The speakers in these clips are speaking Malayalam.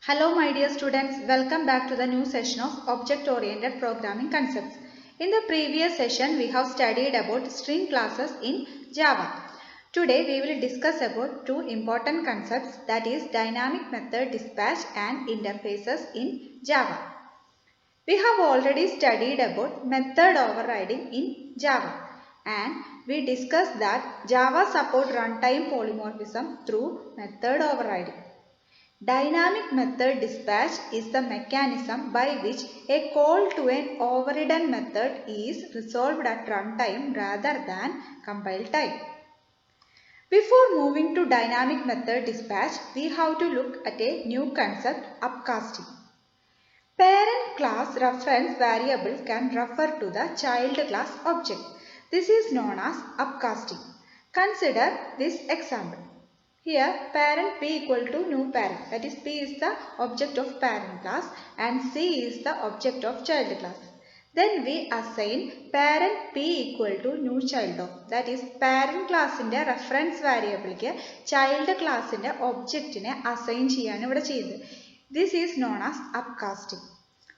Hello my dear students, welcome back to the new session of Object-Oriented Programming Concepts. In the previous session, we have studied about string classes in Java. Today, we will discuss about two important concepts, that is dynamic method dispatch and interfaces in Java. We have already studied about method overriding in Java and we discussed that Java supports runtime polymorphism through method overriding. Dynamic method dispatch is the mechanism by which a call to an overridden method is resolved at runtime rather than compile time. Before moving to dynamic method dispatch, we have to look at a new concept, upcasting. Parent class reference variable can refer to the child class object. This is known as upcasting. Consider this example. Here parent P equal to new parent, that is P is the object of parent class and C is the object of child class. Then we assign parent P equal to new child of, that is parent class in the reference variable child class in the object in assign cheyanu. This is known as upcasting.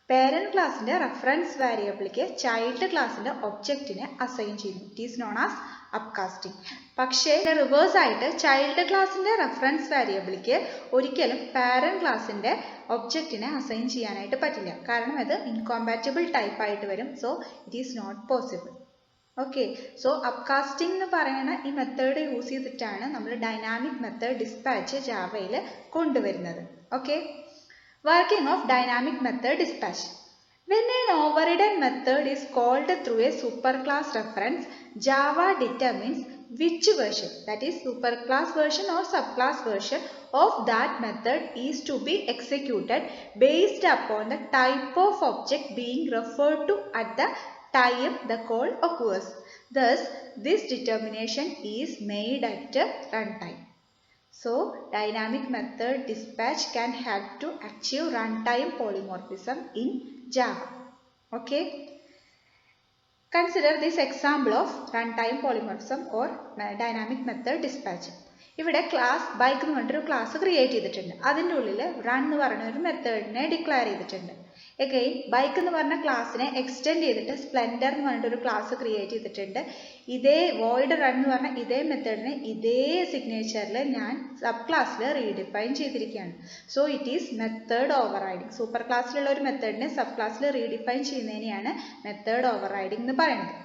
Parent class in the reference variable child class in the object in assign cheyunu. It is known as upcasting. പക്ഷേ റിവേഴ്സ് ആയിട്ട് ചൈൽഡ് ക്ലാസിന്റെ റെഫറൻസ് വേരിയബിളിക്ക് ഒരിക്കലും പാരന്റ് ക്ലാസിന്റെ ഒബ്ജക്റ്റിനെ അസൈൻ ചെയ്യാനായിട്ട് പറ്റില്ല. കാരണം അത് ഇൻകോമ്പാറ്റബിൾ ടൈപ്പ് ആയിട്ട് വരും. So it is not possible. Okay, so upcasting എന്ന് പറയുന്ന ഈ മെത്തേഡ് യൂസ് ചെയ്തിട്ടാണ് നമ്മൾ ഡൈനാമിക് മെത്തേഡ് ഡിസ്പാച്ച് ജാവയിൽ കൊണ്ടുവരുന്നത്. Okay, working of dynamic method dispatch. When an overridden method is called through a superclass reference, Java determines which version, that is superclass version or subclass version of that method is to be executed based upon the type of object being referred to at the time the call occurs. Thus, this determination is made at runtime. So, dynamic method dispatch can help to achieve runtime polymorphism in Java. Okay. Consider this example of runtime polymorphism or dynamic method dispatch. ഇവിടെ ക്ലാസ് ബൈക്ക് എന്ന് പറഞ്ഞിട്ടൊരു ക്ലാസ് ക്രിയേറ്റ് ചെയ്തിട്ടുണ്ട്. അതിൻ്റെ ഉള്ളിൽ റൺ എന്ന് പറയുന്ന ഒരു മെത്തേഡിനെ ഡിക്ലെയർ ചെയ്തിട്ടുണ്ട്. എഗെയിൻ ബൈക്ക് എന്ന് പറഞ്ഞ ക്ലാസ്സിനെ എക്സ്റ്റെൻഡ് ചെയ്തിട്ട് സ്പ്ലെൻഡർ എന്ന് പറഞ്ഞിട്ടൊരു ക്ലാസ് ക്രിയേറ്റ് ചെയ്തിട്ടുണ്ട്. ഇതേ വോയിഡ് റൺ എന്ന് പറഞ്ഞ ഇതേ മെത്തേഡിനെ ഇതേ സിഗ്നേച്ചറിൽ ഞാൻ സബ് ക്ലാസ്സിൽ റീഡിഫൈൻ ചെയ്തിരിക്കുകയാണ്. So it is method overriding. Super ക്ലാസ്സിലുള്ള ഒരു മെത്തേഡിനെ സബ് ക്ലാസ്സിൽ റീഡിഫൈൻ ചെയ്യുന്നതിനെയാണ് മെത്തേഡ് ഓവർ റൈഡിങ് എന്ന് പറയുന്നത്.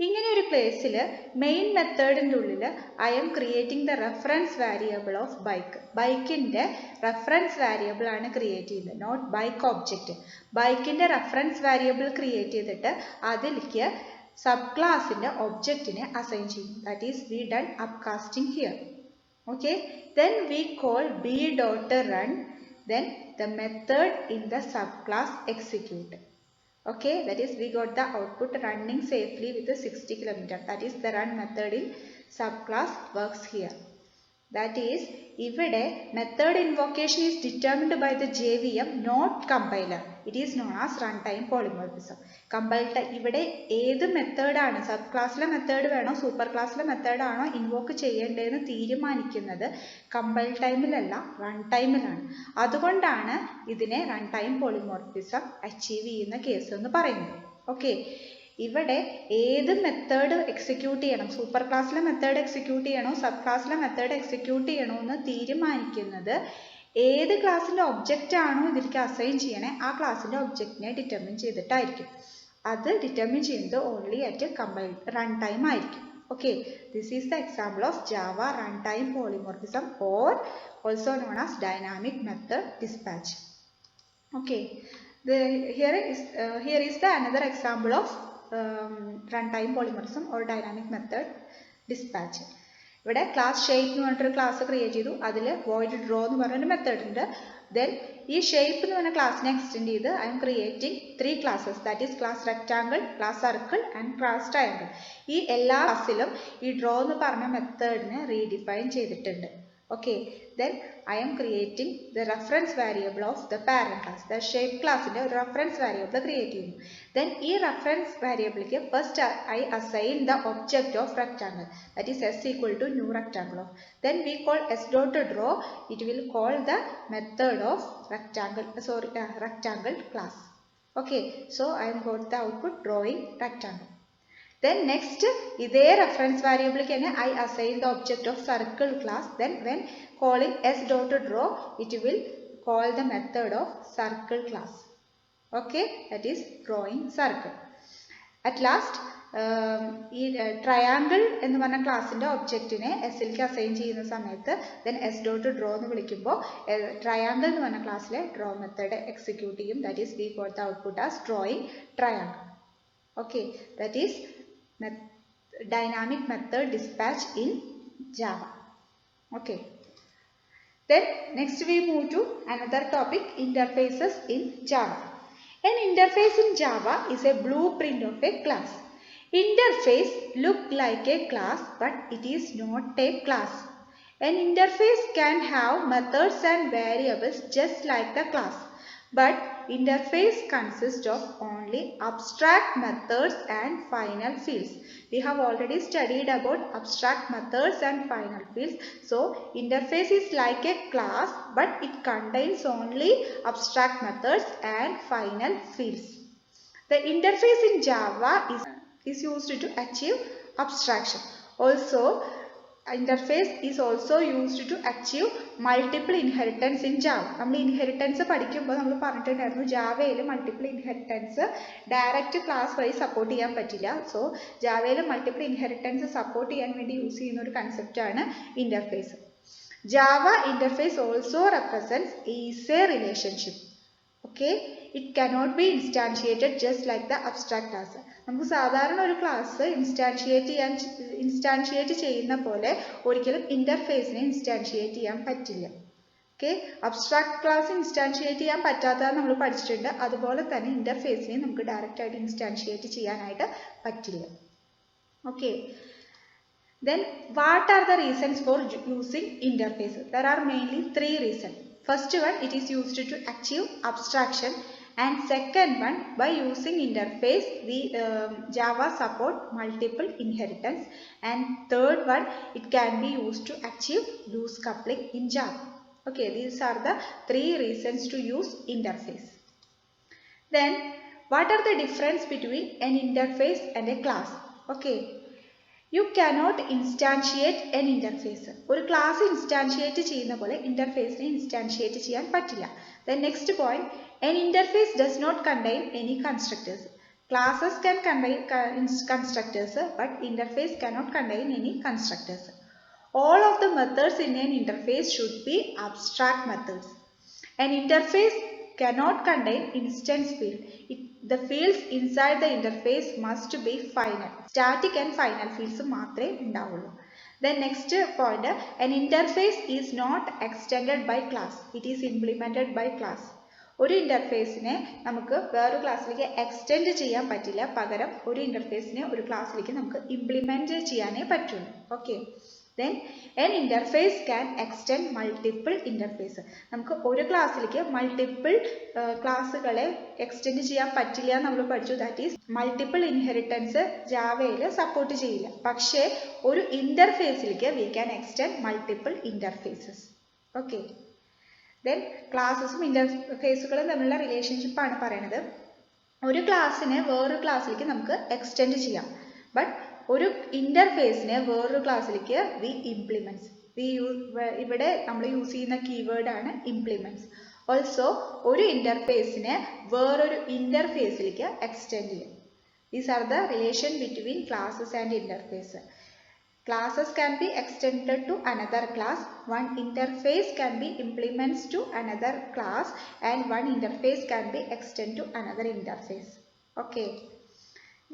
ഇങ്ങനെ ഒരു കേസിൽ മെയിൻ മെത്തേഡിൻ്റെ ഉള്ളിൽ I M creating the reference variable of bike. ബൈക്കിൻ്റെ റെഫറൻസ് വേരിയബിൾ ആണ് ക്രിയേറ്റ് ചെയ്യുന്നത്, നോട്ട് ബൈക്ക് ഒബ്ജക്റ്റ്. ബൈക്കിൻ്റെ റെഫറൻസ് വേരിയബിൾ ക്രിയേറ്റ് ചെയ്തിട്ട് അതിലേക്ക് സബ് ക്ലാസിൻ്റെ ഒബ്ജക്റ്റിനെ അസൈൻ ചെയ്യും. That is we done upcasting here. Okay, then we call B dot run, then the method in the sub class execute. Okay, that is we got the output running safely with the 60 km. That is the run method in subclass works here. That is, ഇവിടെ method invocation is determined by the JVM, not compiler. It is known as runtime polymorphism. Compile ഇവിടെ ഏത് മെത്തേഡാണ്, സബ് ക്ലാസ്സിലെ മെത്തേഡ് വേണോ സൂപ്പർ ക്ലാസ്സിലെ മെത്തേഡാണോ ഇൻവോക്ക് ചെയ്യേണ്ടതെന്ന് തീരുമാനിക്കുന്നത് കമ്പൈൽ ടൈമിലല്ല, റൺ ടൈമിലാണ്. അതുകൊണ്ടാണ് ഇതിനെ റൺ ടൈം പോളിമോർഫിസം അച്ചീവ് ചെയ്യുന്ന കേസ് എന്ന് പറയുന്നത്. ഓക്കെ, ഇവിടെ ഏത് മെത്തേഡ് എക്സിക്യൂട്ട് ചെയ്യണം, സൂപ്പർ ക്ലാസ്സിലെ മെത്തേഡ് എക്സിക്യൂട്ട് ചെയ്യണോ സബ് ക്ലാസ്സിലെ മെത്തേഡ് എക്സിക്യൂട്ട് ചെയ്യണോ എന്ന് തീരുമാനിക്കുന്നത് ഏത് ക്ലാസ്സിൻ്റെ ഒബ്ജക്റ്റ് ആണോ ഇതിലേക്ക് അസൈൻ ചെയ്യണേ ആ ക്ലാസ്സിൻ്റെ ഒബ്ജക്റ്റിനെ ഡിറ്റർമിൻ ചെയ്തിട്ടായിരിക്കും. അത് ഡിറ്റർമിൻ ചെയ്യുന്നത് only at compile run time ആയിരിക്കും. Okay, this is the example of Java run time polymorphism or also known as dynamic method dispatch. Okay, here is the another example of runtime polymorphism or dynamic method dispatch. ഇവിടെ ക്ലാസ് ഷേപ്പ് എന്ന് പറഞ്ഞിട്ടൊരു ക്ലാസ് ക്രിയേറ്റ് ചെയ്തു. അതിൽ വോയിഡ് ഡ്രോ എന്ന് പറഞ്ഞൊരു മെത്തേഡ് ഉണ്ട്. ദെൻ ഈ ഷേപ്പ് എന്ന് പറഞ്ഞ ക്ലാസ്സിനെ എക്സ്റ്റെൻഡ് ചെയ്ത് I M creating 3 classes, that is class rectangle, class circle and class triangle. ഈ എല്ലാ ക്ലാസ്സിലും ഈ ഡ്രോ എന്ന് പറഞ്ഞ മെത്തേഡിനെ റീഡിഫൈൻ ചെയ്തിട്ടുണ്ട്. Okay, then I am creating the reference variable of the parent class. The shape class in the reference variable creating. Then this reference variable first I assign the object of rectangle, that is s equal to new rectangle. Then we call s.draw, it will call the method of rectangle class. Okay, so I am got the output drawing rectangle. Then next, this reference variable can I assign the object of circle class. Then when calling s.draw, it will call the method of circle class. Okay, that is drawing circle. At last, triangle എന്ന് പറഞ്ഞ ക്ലാസിന്റെ ഒബ്ജക്റ്റിനെ എസിലേക്ക് അസൈൻ ചെയ്യുന്ന സമയത്ത് then s.draw എന്ന് വിളിക്കുമ്പോൾ triangle എന്ന് പറഞ്ഞ ക്ലാസ്സിലെ draw മെത്തേഡ് എക്സിക്യൂട്ട് ചെയ്യും. That is we got the output as drawing triangle. Okay, that is dynamic method dispatch in Java. Okay. Then next we move to another topic, interfaces in Java. An interface in Java is a blueprint of a class. Interface looks like a class, but it is not a class. An interface can have methods and variables just like the class, but interface consists of only abstract methods and final fields. We have already studied about abstract methods and final fields. So interface is like a class, but it contains only abstract methods and final fields. The interface in Java is used to achieve abstraction. Also, interface is also used to achieve multiple inheritance in Java. നമ്മൾ ഇൻഹെറിറ്റൻസ് പഠിക്കുമ്പോൾ നമ്മൾ പറഞ്ഞിട്ടുണ്ടായിരുന്നു ജാവയിൽ മൾട്ടിപ്പിൾ ഇൻഹെറിറ്റൻസ് ഡയറക്റ്റ് ക്ലാസ് വഴി സപ്പോർട്ട് ചെയ്യാൻ പറ്റില്ല. സോ ജാവയിൽ മൾട്ടിപ്പിൾ ഇൻഹെറിറ്റൻസ് സപ്പോർട്ട് ചെയ്യാൻ വേണ്ടി യൂസ് ചെയ്യുന്ന ഒരു കൺസെപ്റ്റാണ് interface. Java interface also represents is a relationship. Okay, it cannot be instantiated just like the abstract class. നമുക്ക് സാധാരണ ഒരു ക്ലാസ് ഇൻസ്റ്റാൻഷിയേറ്റ് ചെയ്യുന്ന പോലെ ഒരിക്കലും ഇന്റർഫേസിനെ ഇൻസ്റ്റാൻഷിയേറ്റ് ചെയ്യാൻ പറ്റില്ല. ഓക്കെ, അബ്സ്ട്രാക്ട് ക്ലാസ് ഇൻസ്റ്റാൻഷിയേറ്റ് ചെയ്യാൻ പറ്റാത്തത് നമ്മൾ പഠിച്ചിട്ടുണ്ട്. അതുപോലെ തന്നെ ഇന്റർഫേസിനെ നമുക്ക് ഡയറക്റ്റ് ആയിട്ട് ഇൻസ്റ്റാൻഷിയേറ്റ് ചെയ്യാനായിട്ട് പറ്റില്ല. Okay, then what are the reasons for using interface? There are mainly 3 reasons. First one, it is used to achieve abstraction, and second one, by using interface we Java support multiple inheritance, and third one, it can be used to achieve loose coupling in Java. Okay, these are the 3 reasons to use interface. Then what are the difference between an interface and a class? Okay, you cannot instantiate an interface. ഒരു ക്ലാസ് ഇൻസ്റ്റാൻഷിയേറ്റ് ചെയ്യുന്ന പോലെ ഇന്റർഫേസിനെ ഇൻസ്റ്റാൻഷിയേറ്റ് ചെയ്യാൻ പറ്റില്ല. Then next point, an interface does not contain any constructors. Classes can contain constructors, but interface cannot contain any constructors. All of the methods in an interface should be abstract methods. An interface cannot contain instance field. The fields inside the interface must be final. Static and final fields മാത്രമേ ഉണ്ടാവുള്ളൂ. Then next point, an interface is not extended by class. It is implemented by class. ഒരു ഇന്റർഫേസിനെ നമുക്ക് വേറൊരു ക്ലാസ്സിലേക്ക് എക്സ്റ്റെൻഡ് ചെയ്യാൻ പറ്റില്ല. പകരം ഒരു ഇന്റർഫേസിനെ ഒരു ക്ലാസ്സിലേക്ക് നമുക്ക് ഇംപ്ലിമെന്റ് ചെയ്യാനേ പറ്റുള്ളൂ. Okay, then an interface can extend multiple interface. നമുക്ക് ഒരു ക്ലാസ്സിലേക്ക് മൾട്ടിപ്പിൾ ക്ലാസ്സുകളെ എക്സ്റ്റെൻഡ് ചെയ്യാൻ പറ്റില്ല നമ്മൾ പഠിച്ചു. ദാറ്റ് ഈസ് മൾട്ടിപ്പിൾ ഇൻഹെറിറ്റൻസ് ജാവയിൽ സപ്പോർട്ട് ചെയ്യില്ല. പക്ഷേ ഒരു ഇന്റർഫേസിലേക്ക് we can extend multiple interfaces. Okay, then ക്ലാസ്സസും ഇന്റർഫേസുകളും തമ്മിലുള്ള റിലേഷൻഷിപ്പ് ആണ് പറയുന്നത്. ഒരു ക്ലാസ്സിനെ വേറൊരു ക്ലാസ്സിലേക്ക് നമുക്ക് എക്സ്റ്റെൻഡ് ചെയ്യാം, ബട്ട് ഒരു ഇന്റർഫേസിനെ വേറൊരു ക്ലാസ്സിലേക്ക് വി ഇംപ്ലിമെന്റ്സ്. ഇവിടെ നമ്മൾ യൂസ് ചെയ്യുന്ന കീവേഡ് ആണ് ഇംപ്ലിമെന്റ്സ്. ഓൾസോ ഒരു ഇന്റർഫേസിനെ വേറൊരു ഇന്റർഫേസിലേക്ക് എക്സ്റ്റെൻഡ് ചെയ്യും. These are the relation between classes and interface. Classes can be extended to another class. One interface can be implements to another class, and one interface can be extended to another interface. Okay.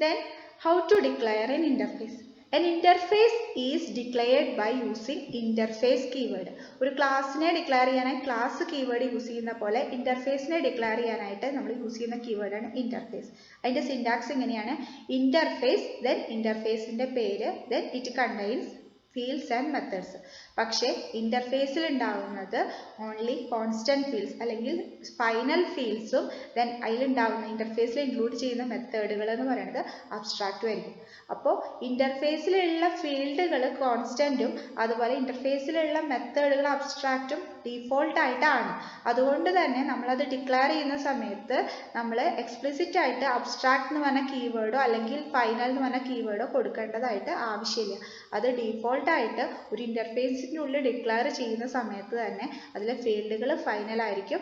Then how to declare an interface? An interface is declared by using interface keyword. ഒരു ക്ലാസ്സിനെ ഡിക്ലെയർ ചെയ്യാനായി ക്ലാസ് കീവേഡ് യൂസ് ചെയ്യുന്ന പോലെ ഇന്റർഫേസിനെ ഡിക്ലെയർ ചെയ്യാനായിട്ട് നമ്മൾ യൂസ് ചെയ്യുന്ന കീവേഡാണ് ഇന്റർഫേസ്. അതിന്റെ സിന്റാക്സ് ഇങ്ങനെയാണ്: ഇന്റർഫേസ്, then ഇന്റർഫേസിന്റെ പേര്, then it contains fields and methods. പക്ഷേ ഇന്റർഫേസിൽ ഉണ്ടാവുന്നത് ഓൺലി കോൺസ്റ്റന്റ് ഫീൽഡ്സ് അല്ലെങ്കിൽ ഫൈനൽ ഫീൽഡ്സും ദെൻ അതിലുണ്ടാവുന്ന ഇന്റർഫേസിൽ ഇൻക്ലൂഡ് ചെയ്യുന്ന മെത്തേഡുകൾ എന്ന് പറയുന്നത് അബ്സ്ട്രാക്റ്റും ആയിരിക്കും. അപ്പോൾ ഇന്റർഫേസിലുള്ള ഫീൽഡുകൾ കോൺസ്റ്റന്റും അതുപോലെ ഇന്റർഫേസിലുള്ള മെത്തേഡുകൾ അബ്സ്ട്രാക്റ്റും ഡീഫോൾട്ട് ആയിട്ടാണ്. അതുകൊണ്ട് തന്നെ നമ്മളത് ഡിക്ലെയർ ചെയ്യുന്ന സമയത്ത് നമ്മൾ എക്സ്പ്ലിസിറ്റ് ആയിട്ട് അബ്സ്ട്രാക്ട് എന്ന് പറഞ്ഞ കീവേഡോ അല്ലെങ്കിൽ ഫൈനൽ എന്ന് പറഞ്ഞ കീവേഡോ കൊടുക്കേണ്ടതായിട്ട് ആവശ്യമില്ല. അത് ഡീഫോൾട്ട് ആയിട്ട് ഒരു ഇന്റർഫേസിന്റെ ഉള്ളിൽ ഡിക്ലെയർ ചെയ്യുന്ന സമയത്ത് തന്നെ അതിലെ ഫീൽഡുകൾ ഫൈനൽ ആയിരിക്കും,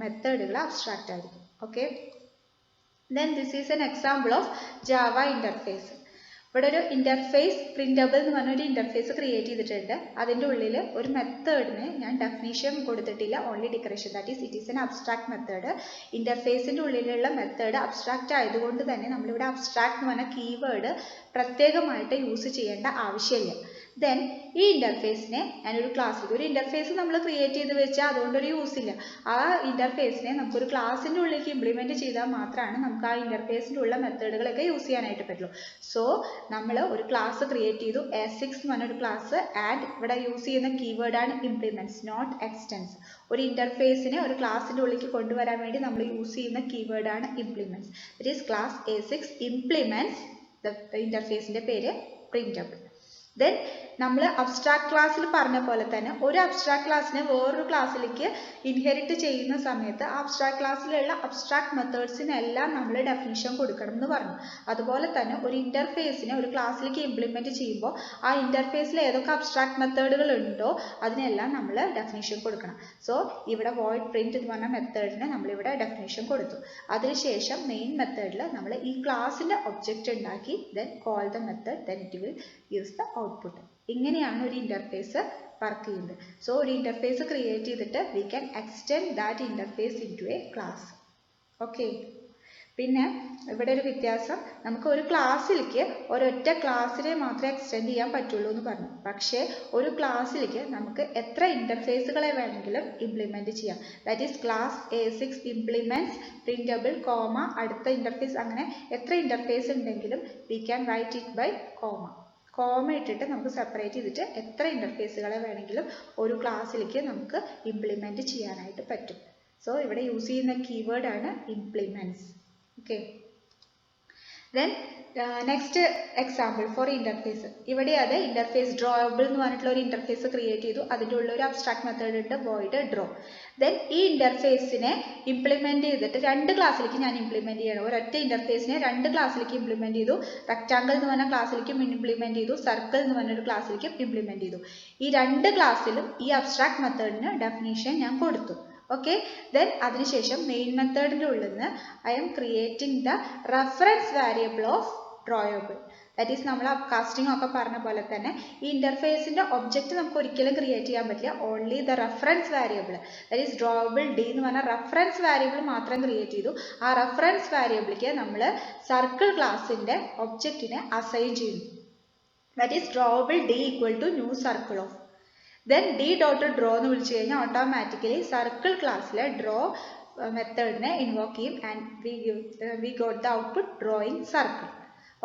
മെത്തേഡുകൾ അബ്സ്ട്രാക്റ്റ് ആയിരിക്കും. Okay, then this is an example of Java interface. ഇവിടെ ഒരു ഇന്റർഫേസ് പ്രിന്റബിൾ എന്ന് പറഞ്ഞ ഒരു ഇന്റർഫേസ് ക്രിയേറ്റ് ചെയ്തിട്ടുണ്ട്. അതിൻ്റെ ഉള്ളിൽ ഒരു മെത്തേഡിന് ഞാൻ ഡെഫിനിഷൻ കൊടുത്തിട്ടില്ല, only declaration. That is it is an abstract method. ഇന്റർഫേസിൻ്റെ ഉള്ളിലുള്ള മെത്തേഡ് അബ്സ്ട്രാക്റ്റ് ആയതുകൊണ്ട് തന്നെ നമ്മളിവിടെ അബ്സ്ട്രാക്ട് എന്ന് പറഞ്ഞ കീവേഡ് പ്രത്യേകമായിട്ട് യൂസ് ചെയ്യേണ്ട ആവശ്യമില്ല. ദെൻ ഈ ഇന്റർഫേസിനെ ഞാനൊരു ക്ലാസ്സിലേക്ക്, ഒരു ഇന്റർഫേസ് നമ്മൾ ക്രിയേറ്റ് ചെയ്ത് വെച്ചാൽ അതുകൊണ്ടൊരു യൂസ് ഇല്ല. ആ ഇന്റർഫേസിനെ നമുക്കൊരു ക്ലാസ്സിൻ്റെ ഉള്ളിലേക്ക് ഇംപ്ലിമെന്റ് ചെയ്താൽ മാത്രമാണ് നമുക്ക് ആ ഇന്റർഫേസിൻ്റെ ഉള്ള മെത്തേഡുകളൊക്കെ യൂസ് ചെയ്യാനായിട്ട് പറ്റുള്ളൂ. സോ നമ്മൾ ഒരു ക്ലാസ് ക്രിയേറ്റ് ചെയ്തു, A6 എന്ന് പറഞ്ഞൊരു ക്ലാസ്, ആൻഡ് ഇവിടെ യൂസ് ചെയ്യുന്ന കീവേഡാണ് ഇംപ്ലിമെന്റ്സ്, നോട്ട് എക്സ്റ്റെൻസ്. ഒരു ഇന്റർഫേസിനെ ഒരു ക്ലാസ്സിൻ്റെ ഉള്ളിലേക്ക് കൊണ്ടുവരാൻ വേണ്ടി നമ്മൾ യൂസ് ചെയ്യുന്ന കീവേഡാണ് implements. That is class A6 implements the ഇന്റർഫേസിന്റെ പേര് പ്രിന്റബിൾ. ദെൻ നമ്മൾ അബ്സ്ട്രാക്ട് ക്ലാസ്സിൽ പറഞ്ഞ പോലെ തന്നെ ഒരു അബ്സ്ട്രാക്ട് ക്ലാസ്സിനെ വേറൊരു ക്ലാസ്സിലേക്ക് ഇൻഹെറിറ്റ് ചെയ്യുന്ന സമയത്ത് ആ അബ്സ്ട്രാക്ട് ക്ലാസ്സിലുള്ള അബ്സ്ട്രാക്ട് മെത്തേഡ്സിനെല്ലാം നമ്മൾ ഡെഫിനിഷൻ കൊടുക്കണം എന്ന് പറഞ്ഞു. അതുപോലെ തന്നെ ഒരു ഇന്റർഫേസിനെ ഒരു ക്ലാസ്സിലേക്ക് ഇംപ്ലിമെന്റ് ചെയ്യുമ്പോൾ ആ ഇന്റർഫേസിൽ ഏതൊക്കെ അബ്സ്ട്രാക്ട് മെത്തേഡുകൾ ഉണ്ടോ അതിനെല്ലാം നമ്മൾ ഡെഫിനിഷൻ കൊടുക്കണം. സോ ഇവിടെ വോയിഡ് പ്രിന്റ് എന്ന് പറഞ്ഞ മെത്തേഡിന് നമ്മളിവിടെ ഡെഫിനിഷൻ കൊടുത്തു. അതിനുശേഷം മെയിൻ മെത്തേഡിൽ നമ്മൾ ഈ ക്ലാസ്സിന്റെ ഒബ്ജക്റ്റ് ഉണ്ടാക്കി, then call the method, then it will use the output. ഇങ്ങനെയാണ് ഒരു ഇന്റർഫേസ് വർക്ക് ചെയ്യുന്നത്. സോ ഒരു ഇന്റർഫേസ് ക്രിയേറ്റ് ചെയ്തിട്ട് we can extend that interface into a class. Okay, പിന്നെ ഇവിടെ ഒരു വ്യത്യാസം, നമുക്ക് ഒരു ക്ലാസ്സിലേക്ക് ഒരൊറ്റ ക്ലാസ്സിനെ മാത്രമേ എക്സ്റ്റെൻഡ് ചെയ്യാൻ പറ്റുള്ളൂ എന്ന് പറഞ്ഞു. പക്ഷേ ഒരു ക്ലാസ്സിലേക്ക് നമുക്ക് എത്ര ഇന്റർഫേസുകളെ വേണമെങ്കിലും ഇംപ്ലിമെന്റ് ചെയ്യാം. That is class A6 implements printable comma അടുത്ത ഇന്റർഫേസ്, അങ്ങനെ എത്ര ഇന്റർഫേസ് ഉണ്ടെങ്കിലും we can write it by comma. Comma ഇട്ടിട്ട് നമുക്ക് സെപ്പറേറ്റ് ചെയ്തിട്ട് എത്ര ഇന്റർഫേസുകളെ വേണമെങ്കിലും ഒരു ക്ലാസ്സിലേക്ക് നമുക്ക് ഇംപ്ലിമെന്റ് ചെയ്യാനായിട്ട് പറ്റും. സോ ഇവിടെ യൂസ് ചെയ്യുന്ന കീവേഡ് ആണ് implements. Okay, then next example for interface. ഇവിടെ അത് ഇന്റർഫേസ് ഡ്രോയബിൾ എന്ന് പറഞ്ഞിട്ടുള്ള ഒരു ഇന്റർഫേസ് ക്രിയേറ്റ് ചെയ്തു. അതിൻ്റെ ഉള്ള ഒരു അബ്സ്ട്രാക്ട് മെത്തേഡ് ഉണ്ട്, വോയിഡ് ഡ്രോ. ദെൻ ഈ ഇന്റർഫേസിനെ ഇംപ്ലിമെന്റ് ചെയ്തിട്ട് രണ്ട് ക്ലാസ്സിലേക്ക് ഞാൻ ഇംപ്ലിമെന്റ് ചെയ്യണം. ഒരൊറ്റ ഇന്റർഫേസിനെ രണ്ട് ക്ലാസ്സിലേക്ക് ഇംപ്ലിമെന്റ് ചെയ്തു. റെക്ടാങ്കിൾ എന്ന് പറഞ്ഞ ക്ലാസ്സിലേക്കും ഇംപ്ലിമെന്റ് ചെയ്തു, സർക്കിൾ എന്ന് പറഞ്ഞൊരു ക്ലാസ്സിലേക്കും ഇംപ്ലിമെന്റ് ചെയ്തു. ഈ രണ്ട് ക്ലാസ്സിലും ഈ അബ്സ്ട്രാക്ട് മെത്തേഡിന് ഡെഫിനിഷൻ ഞാൻ കൊടുത്തു. ഓക്കെ, ദെൻ അതിനുശേഷം മെയിൻ മെത്തേഡിൻ്റെ ഉള്ളിൽ നിന്ന് I M creating the reference variable of drawable. That is നമ്മൾ അപ്കാസ്റ്റിംഗ് ഒക്കെ പറഞ്ഞ പോലെ തന്നെ ഈ ഇന്റർഫേസിന്റെ ഒബ്ജക്റ്റ് നമുക്ക് ഒരിക്കലും ക്രിയേറ്റ് ചെയ്യാൻ പറ്റില്ല. Only the reference variable, that is drawable d എന്ന് പറഞ്ഞ റെഫറൻസ് വേരിയബിൾ മാത്രം ക്രിയേറ്റ് ചെയ്തു. ആ റെഫറൻസ് വേരിയബിളിലേക്ക് നമ്മൾ സർക്കിൾ ക്ലാസിന്റെ ഒബ്ജക്റ്റിനെ അസൈൻ ചെയ്യുന്നു. That is drawable d equal to new circle of. Then d dot draw എന്ന് വിളിച്ചു കഴിഞ്ഞാൽ ഓട്ടോമാറ്റിക്കലി സർക്കിൾ ക്ലാസ്സിലെ ഡ്രോ മെത്തേഡിനെ ഇൻവോക്ക് ചെയ്യും and we got the output drawing circle.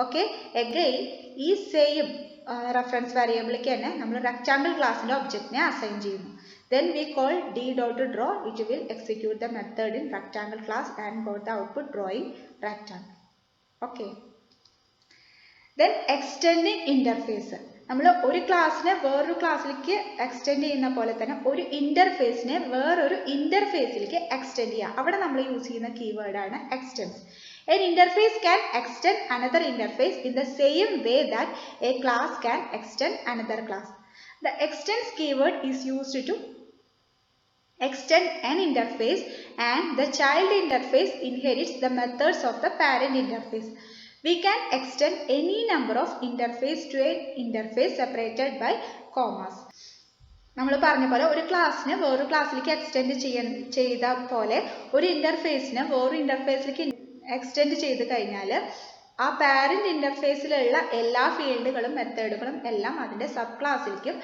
Okay, again ഈ സെയിം റെഫറൻസ് വേരിയബിളിലേക്ക് തന്നെ നമ്മൾ റെക്ടാങ്കിൾ ക്ലാസ്സിന്റെ ഒബ്ജക്റ്റിനെ അസൈൻ ചെയ്യുന്നു. Then we call d.draw, which will execute the method in rectangle class and got the output drawing rectangle. Okay. Then extending interface. നമ്മൾ ഒരു ക്ലാസ്സിനെ വേറൊരു ക്ലാസ്സിലേക്ക് എക്സ്റ്റെൻഡ് ചെയ്യുന്ന പോലെ തന്നെ ഒരു ഇന്റർഫേസിനെ വേറൊരു ഇന്റർഫേസിലേക്ക് എക്സ്റ്റെൻഡ് ചെയ്യുക. അവിടെ നമ്മൾ യൂസ് ചെയ്യുന്ന കീവേഡ് ആണ് extends. An interface can extend another interface in the same way that a class can extend another class. The extends keyword is used to extend an interface and the child interface inherits the methods of the parent interface. We can extend any number of interface to an interface separated by commas. നമ്മൾ പറഞ്ഞ പോലെ ഒരു ക്ലാസ്സിനെ വേറൊരു ക്ലാസ്സിലേക്ക് എക്സ്റ്റെൻഡ് ചെയ്ത പോലെ ഒരു ഇന്റർഫേസിനെ വേറൊരു ഇന്റർഫേസിലേക്ക് എക്സ്റ്റെൻഡ് ചെയ്ത് കഴിഞ്ഞാൽ ആ പാരന്റ് ഇന്റർഫേസിലുള്ള എല്ലാ ഫീൽഡുകളും മെത്തേഡുകളും എല്ലാം അതിന്റെ സബ് ക്ലാസ്സിലേക്കും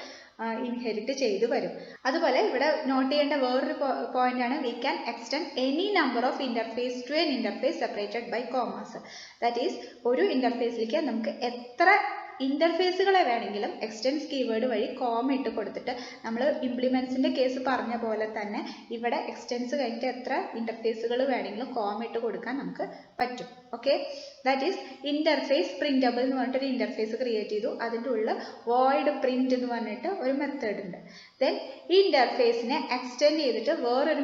ഇൻഹെറിറ്റ് ചെയ്തു വരും. അതുപോലെ ഇവിടെ നോട്ട് ചെയ്യേണ്ട വേറൊരു പോയിന്റ് ആണ്, we can extend any number of interface to n interface separated by commas. That is ഒരു ഇന്റർഫേസിലേക്ക് നമുക്ക് എത്ര ഇന്റർഫേസുകളെ വേണമെങ്കിലും എക്സ്റ്റെൻസ് കീവേഡ് വഴി കോമ ഇട്ട് കൊടുത്തിട്ട് നമ്മൾ ഇംപ്ലിമെന്റ്സിന്റെ കേസ് പറഞ്ഞ പോലെ തന്നെ ഇവിടെ എക്സ്റ്റെൻസ് കഴിഞ്ഞിട്ട് എത്ര ഇന്റർഫേസുകൾ വേണമെങ്കിലും കോമ ഇട്ട് കൊടുക്കാൻ നമുക്ക് പറ്റും. Okay, that is interface printable എന്ന് പറഞ്ഞിട്ട് ഒരു ഇന്റർഫേസ് ക്രിയേറ്റ് ചെയ്തു. അതിൻ്റെ ഉള്ളിൽ വോയിഡ് പ്രിന്റ് എന്ന് പറഞ്ഞിട്ട് ഒരു മെത്തേഡ് ഉണ്ട്. ദെൻ ഈ ഇന്റർഫേസിനെ എക്സ്റ്റെൻഡ് ചെയ്തിട്ട് വേറൊരു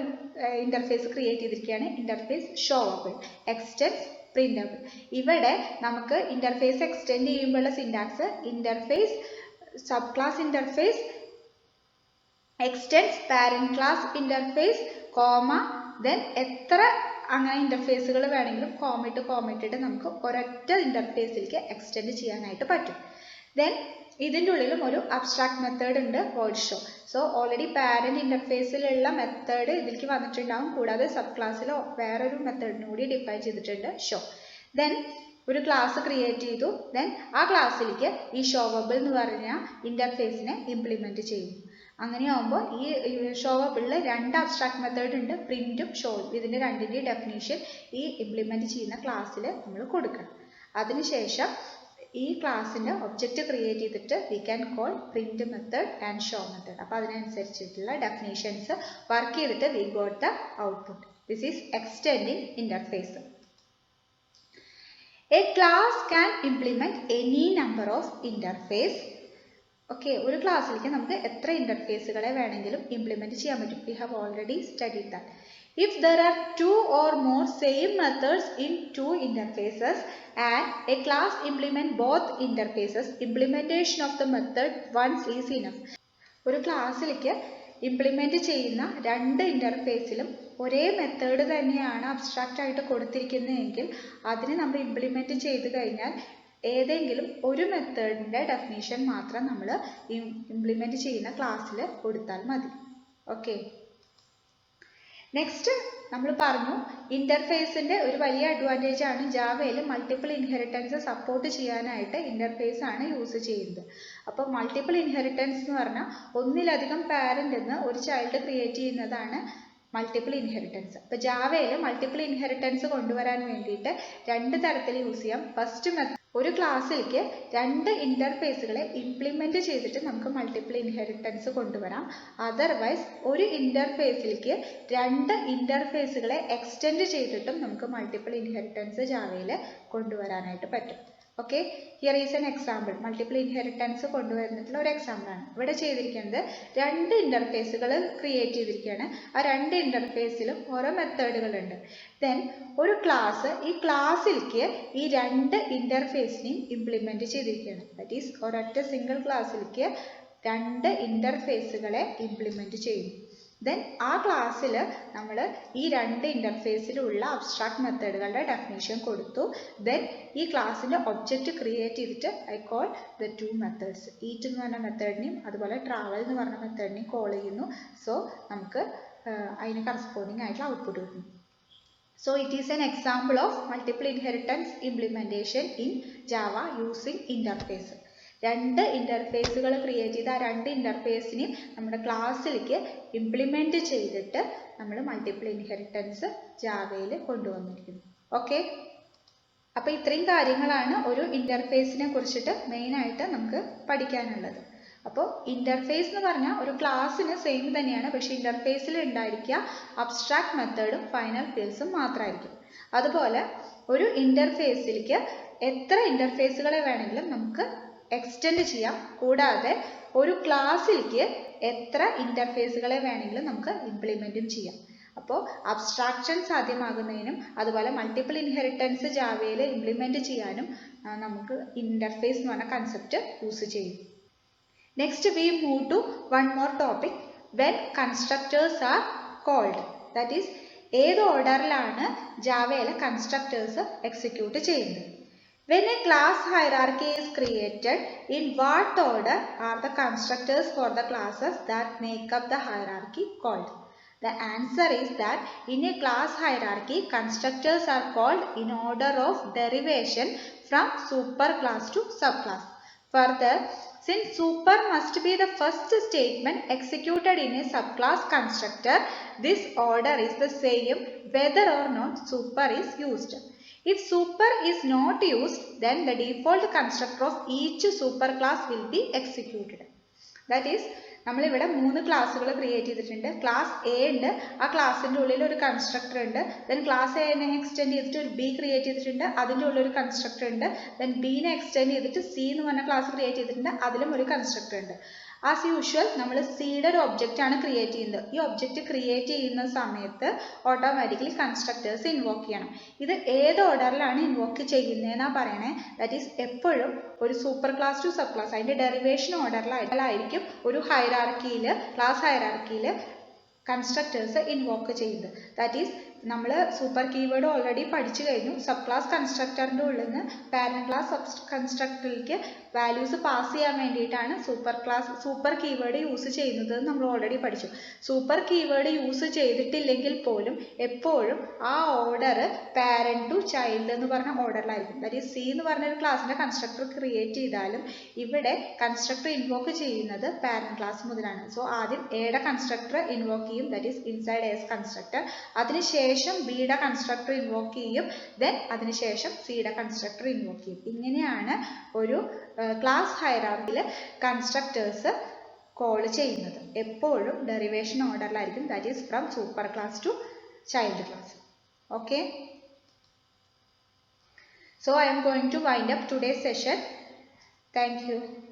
ഇന്റർഫേസ് ക്രിയേറ്റ് ചെയ്തിരിക്കുകയാണ് ഇന്റർഫേസ് ഷോവബിൾ എക്സ്റ്റെൻസ് പ്രിന്റബിൾ. ഇവിടെ നമുക്ക് ഇന്റർഫേസ് എക്സ്റ്റെൻഡ് ചെയ്യുമ്പോഴുള്ള syntax interface sub class interface extends parent class interface comma then എത്ര അങ്ങനെ ഇന്റർഫേസുകൾ വേണമെങ്കിലും കോമിട്ടിട്ട് നമുക്ക് ഒരൊറ്റ ഇന്റർഫേസിലേക്ക് എക്സ്റ്റെൻഡ് ചെയ്യാനായിട്ട് പറ്റും. ദെൻ ഇതിൻ്റെ ഉള്ളിലും ഒരു അബ്സ്ട്രാക്ട് മെത്തേഡ് ഉണ്ട്, void show. So already parent ഇന്റർഫേസിലുള്ള മെത്തേഡ് ഇതിലേക്ക് വന്നിട്ടുണ്ടാവും. കൂടാതെ സബ് ക്ലാസ്സിലോ വേറൊരു മെത്തേഡിനും കൂടി ഡിഫൈൻ ചെയ്തിട്ടുണ്ട്, ഷോ. ദെൻ ഒരു ക്ലാസ് ക്രിയേറ്റ് ചെയ്തു. ദെൻ ആ ക്ലാസ്സിലേക്ക് ഈ ഷോവബിൾ എന്ന് പറഞ്ഞ ഇന്റർഫേസിനെ ഇംപ്ലിമെന്റ് ചെയ്യും. അങ്ങനെയാകുമ്പോൾ ഈ ഷോവബിളിൽ രണ്ട് അബ്സ്ട്രാക്ട് മെത്തേഡ് ഉണ്ട്, പ്രിന്റും ഷോയും. ഇതിൻ്റെ രണ്ടിൻ്റെയും ഡെഫിനേഷൻ ഈ ഇംപ്ലിമെന്റ് ചെയ്യുന്ന ക്ലാസ്സിൽ നമ്മൾ കൊടുക്കണം. അതിനുശേഷം ഈ ക്ലാസ്സിൻ്റെ ഒബ്ജക്റ്റ് ക്രിയേറ്റ് ചെയ്തിട്ട് we can call print method and show method. അപ്പോൾ അതിനനുസരിച്ചിട്ടുള്ള ഡെഫിനേഷൻസ് വർക്ക് ചെയ്തിട്ട് V got the output. This is extending interface. A class can implement any number of interface. Okay, ഒരു ക്ലാസ്സിലേക്ക് നമുക്ക് എത്ര ഇന്റർഫേസുകളെ വേണമെങ്കിലും ഇംപ്ലിമെന്റ് ചെയ്യാൻ പറ്റും. We have already studied that. If there are two or more same methods in two interfaces and a class implement both interfaces, implementation of the method once is enough. ഒരു ക്ലാസ്സിലേക്ക് ഇംപ്ലിമെന്റ് ചെയ്യുന്ന രണ്ട് ഇന്റർഫേസിലും ഒരേ മെത്തേഡ് തന്നെയാണ് അബ്സ്ട്രാക്റ്റ് ആയിട്ട് കൊടുത്തിരിക്കുന്നതെങ്കിൽ അതിന് നമ്മൾ ഇംപ്ലിമെന്റ് ചെയ്ത് കഴിഞ്ഞാൽ ഏതെങ്കിലും ഒരു മെത്തേഡിന്റെ ഡെഫിനിഷൻ മാത്രം നമ്മൾ ഇംപ്ലിമെന്റ് ചെയ്യുന്ന ക്ലാസ്സിൽ കൊടുത്താൽ മതി. ഓക്കെ, നെക്സ്റ്റ് നമ്മൾ പറഞ്ഞു ഇന്റർഫേസിന്റെ ഒരു വലിയ അഡ്വാൻറ്റേജ് ആണ് ജാവയിൽ മൾട്ടിപ്പിൾ ഇൻഹെറിറ്റൻസ് സപ്പോർട്ട് ചെയ്യാനായിട്ട് ഇന്റർഫേസ് ആണ് യൂസ് ചെയ്യുന്നത്. അപ്പോൾ മൾട്ടിപ്പിൾ ഇൻഹെറിറ്റൻസ് എന്ന് പറഞ്ഞാൽ ഒന്നിലധികം പാരന്റ് എന്ന് ഒരു ചൈൽഡ് ക്രിയേറ്റ് ചെയ്യുന്നതാണ് മൾട്ടിപ്പിൾ ഇൻഹെറിറ്റൻസ്. അപ്പോൾ ജാവയിൽ മൾട്ടിപ്പിൾ ഇൻഹെറിറ്റൻസ് കൊണ്ടുവരാൻ വേണ്ടിയിട്ട് രണ്ട് തരത്തിൽ യൂസ് ചെയ്യാം. ഫസ്റ്റ് ഒരു ക്ലാസ്സിലേക്ക് രണ്ട് ഇന്റർഫേസുകളെ ഇംപ്ലിമെന്റ് ചെയ്തിട്ട് നമുക്ക് മൾട്ടിപ്പിൾ ഇൻഹെറിറ്റൻസ് കൊണ്ടുവരാം. അതർവൈസ് ഒരു ഇന്റർഫേസിലേക്ക് രണ്ട് ഇന്റർഫേസുകളെ എക്സ്റ്റെൻഡ് ചെയ്തിട്ടും നമുക്ക് മൾട്ടിപ്പിൾ ഇൻഹെറിറ്റൻസ് ജാവയിൽ കൊണ്ടുവരാനായിട്ട് പറ്റും. Okay, here is an example. Multiple inheritance കൊണ്ടുവരുന്നിട്ടുള്ള ഒരു എക്സാമ്പിൾ ആണ് ഇവിടെ ചെയ്തിരിക്കുന്നത്. രണ്ട് ഇന്റർഫേസുകൾ ക്രിയേറ്റ് ചെയ്തിരിക്കുകയാണ്. ആ രണ്ട് ഇന്റർഫേസിലും ഓരോ മെത്തേഡുകളുണ്ട്. ദെൻ ഒരു ക്ലാസ്, ഈ ക്ലാസ്സിലേക്ക് ഈ രണ്ട് ഇന്റർഫേസിനെയും ഇംപ്ലിമെന്റ് ചെയ്തിരിക്കുകയാണ്. ദാറ്റ് ഈസ് ഒരൊറ്റ സിംഗിൾ ക്ലാസ്സിലേക്ക് രണ്ട് ഇന്റർഫേസുകളെ ഇംപ്ലിമെന്റ് ചെയ്യും. ദെൻ ആ ക്ലാസ്സിൽ നമ്മൾ ഈ രണ്ട് ഇന്റർഫേസിലുള്ള അബ്സ്ട്രാക്ട് മെത്തേഡുകളുടെ ഡെഫിനേഷൻ കൊടുത്തു. ദെൻ ഈ ക്ലാസ്സിന്റെ ഒബ്ജക്റ്റ് ക്രിയേറ്റ് ചെയ്തിട്ട് I call the two methods. Eat എന്ന് പറഞ്ഞ മെത്തേഡിനെയും അതുപോലെ ട്രാവൽ എന്ന് പറഞ്ഞ മെത്തേഡിനെയും കോൾ ചെയ്യുന്നു. സോ നമുക്ക് അതിന് കറസ്പോണ്ടിങ് ആയിട്ടുള്ള ഔട്ട്പുട്ട് കിട്ടുന്നു. So it is an example of multiple inheritance implementation in Java using interface. രണ്ട് ഇന്റർഫേസുകൾ ക്രിയേറ്റ് ചെയ്ത് ആ രണ്ട് ഇന്റർഫേസിനെയും നമ്മുടെ ക്ലാസ്സിലേക്ക് ഇംപ്ലിമെന്റ് ചെയ്തിട്ട് നമ്മൾ മൾട്ടിപ്പിൾ ഇൻഹെറിറ്റൻസ് ജാവയിൽ കൊണ്ടുവന്നിരിക്കുന്നു. ഓക്കെ, അപ്പോൾ ഇത്രയും കാര്യങ്ങളാണ് ഒരു ഇന്റർഫേസിനെ കുറിച്ചിട്ട് മെയിനായിട്ട് നമുക്ക് പഠിക്കാനുള്ളത്. അപ്പോൾ ഇന്റർഫേസ് എന്ന് പറഞ്ഞാൽ ഒരു ക്ലാസ്സിന് സെയിം തന്നെയാണ്, പക്ഷെ ഇന്റർഫേസിൽ ഉണ്ടായിരിക്കുക അബ്സ്ട്രാക്ട് മെത്തേഡും ഫൈനൽ ഫീൽഡ്സും മാത്രമായിരിക്കും. അതുപോലെ ഒരു ഇന്റർഫേസിലേക്ക് എത്ര ഇന്റർഫേസുകളെ വേണമെങ്കിലും നമുക്ക് എക്സ്റ്റെൻഡ് ചെയ്യാം. കൂടാതെ ഒരു ക്ലാസ്സിലേക്ക് എത്ര ഇന്റർഫേസുകളെ വേണമെങ്കിലും നമുക്ക് ഇംപ്ലിമെന്റും ചെയ്യാം. അപ്പോൾ അബ്സ്ട്രാക്ഷൻ സാധ്യമാകുന്നതിനും അതുപോലെ മൾട്ടിപ്പിൾ ഇൻഹെറിറ്റൻസ് ജാവയിൽ ഇംപ്ലിമെന്റ് ചെയ്യാനും നമുക്ക് ഇന്റർഫേസ് എന്ന് പറഞ്ഞ കൺസെപ്റ്റ് യൂസ് ചെയ്യും. Next we move to one more topic, when constructors are called. That is, ഏത് ഓർഡറിലാണ് ജാവയിലെ കൺസ്ട്രക്ടേഴ്സ് എക്സിക്യൂട്ട് ചെയ്യുന്നത്. When a class hierarchy is created, in what order are the constructors for the classes that make up the hierarchy called? The answer is that in a class hierarchy, constructors are called in order of derivation from superclass to subclass. Further, since super must be the first statement executed in a subclass constructor, this order is the same whether or not super is used. If super is not used, then the default constructor of each superclass will be executed. That is, നമ്മളിവിടെ 3 ക്ലാസ്സുകൾ ക്രിയേറ്റ് ചെയ്തിട്ടുണ്ട്. ക്ലാസ് എ ഉണ്ട്, ആ ക്ലാസ്സിൻ്റെ ഉള്ളിൽ ഒരു കൺസ്ട്രക്ടർ ഉണ്ട്. ദെൻ ക്ലാസ് എനെ എക്സ്റ്റെൻഡ് ചെയ്തിട്ട് ഒരു ബി ക്രിയേറ്റ് ചെയ്തിട്ടുണ്ട്, അതിൻ്റെ ഉള്ളിൽ ഒരു കൺസ്ട്രക്ടർ ഉണ്ട്. ദെൻ ബിനെ എക്സ്റ്റെൻഡ് ചെയ്തിട്ട് സി എന്ന് പറഞ്ഞ ക്ലാസ് ക്രിയേറ്റ് ചെയ്തിട്ടുണ്ട്, അതിലും ഒരു കൺസ്ട്രക്ടർ ഉണ്ട്. ആസ് യൂഷ്വൽ നമ്മൾ സിയുടെ ഒരു ഒബ്ജക്റ്റ് ആണ് ക്രിയേറ്റ് ചെയ്യുന്നത്. ഈ ഒബ്ജക്റ്റ് ക്രിയേറ്റ് ചെയ്യുന്ന സമയത്ത് ഓട്ടോമാറ്റിക്കലി കൺസ്ട്രക്ടേഴ്സ് ഇൻവോക്ക് ചെയ്യണം. ഇത് ഏത് ഓർഡറിലാണ് ഇൻവോക്ക് ചെയ്യുന്നതെന്നാണ് പറയണേ. ദാറ്റ് ഈസ് എപ്പോഴും ഒരു super class to sub class അതിൻ്റെ ഡെറിവേഷൻ ഓർഡറിലായിരിക്കും ഒരു ഹൈറാർക്കിയിൽ ക്ലാസ് ഹൈറാർക്കിയിൽ കൺസ്ട്രക്ടേഴ്സ് ഇൻവോക്ക് ചെയ്യുന്നത്. ദാറ്റ് ഈസ് നമ്മൾ സൂപ്പർ കീവേഡ് ഓൾറെഡി പഠിച്ചു കഴിഞ്ഞു. സബ് ക്ലാസ് കൺസ്ട്രക്ടറിൻ്റെ ഉള്ളിൽ നിന്ന് പാരന്റ് ക്ലാസ് സബ് കൺസ്ട്രക്ടറിലേക്ക് വാല്യൂസ് പാസ് ചെയ്യാൻ വേണ്ടിയിട്ടാണ് സൂപ്പർ കീവേഡ് യൂസ് ചെയ്യുന്നത് നമ്മൾ ഓൾറെഡി പഠിച്ചു. സൂപ്പർ കീവേഡ് യൂസ് ചെയ്തിട്ടില്ലെങ്കിൽ പോലും എപ്പോഴും ആ ഓർഡർ പാരന്റ് ടു ചൈൽഡ് എന്ന് പറഞ്ഞ ഓർഡറിലായിരിക്കും. ദാറ്റ് ഈസ് സി എന്ന് പറഞ്ഞ ഒരു ക്ലാസ്സിൻ്റെ കൺസ്ട്രക്ടർ ക്രിയേറ്റ് ചെയ്താലും ഇവിടെ കൺസ്ട്രക്ടർ ഇൻവോക്ക് ചെയ്യുന്നത് പാരന്റ് ക്ലാസ് മുതലാണ്. സോ ആദ്യം എയുടെ കൺസ്ട്രക്ടർ ഇൻവോക്ക് ചെയ്യും, that is inside S constructor. അതിനുശേഷം ബിയുടെ കൺസ്ട്രക്ടർ ഇൻവോക്ക് ചെയ്യും, ദെൻ അതിനുശേഷം സിയുടെ കൺസ്ട്രക്ടർ ഇൻവോക്ക് ചെയ്യും. ഇങ്ങനെയാണ് ഒരു ക്ലാസ് ഹൈറാർക്കിയിൽ കൺസ്ട്രക്ടേഴ്സ് കോൾ ചെയ്യുന്നത്. എപ്പോഴും ഡെറിവേഷൻ ഓർഡറിലായിരിക്കും, that is from super class to child class. Okay, so I am going to wind up today's session. Thank you.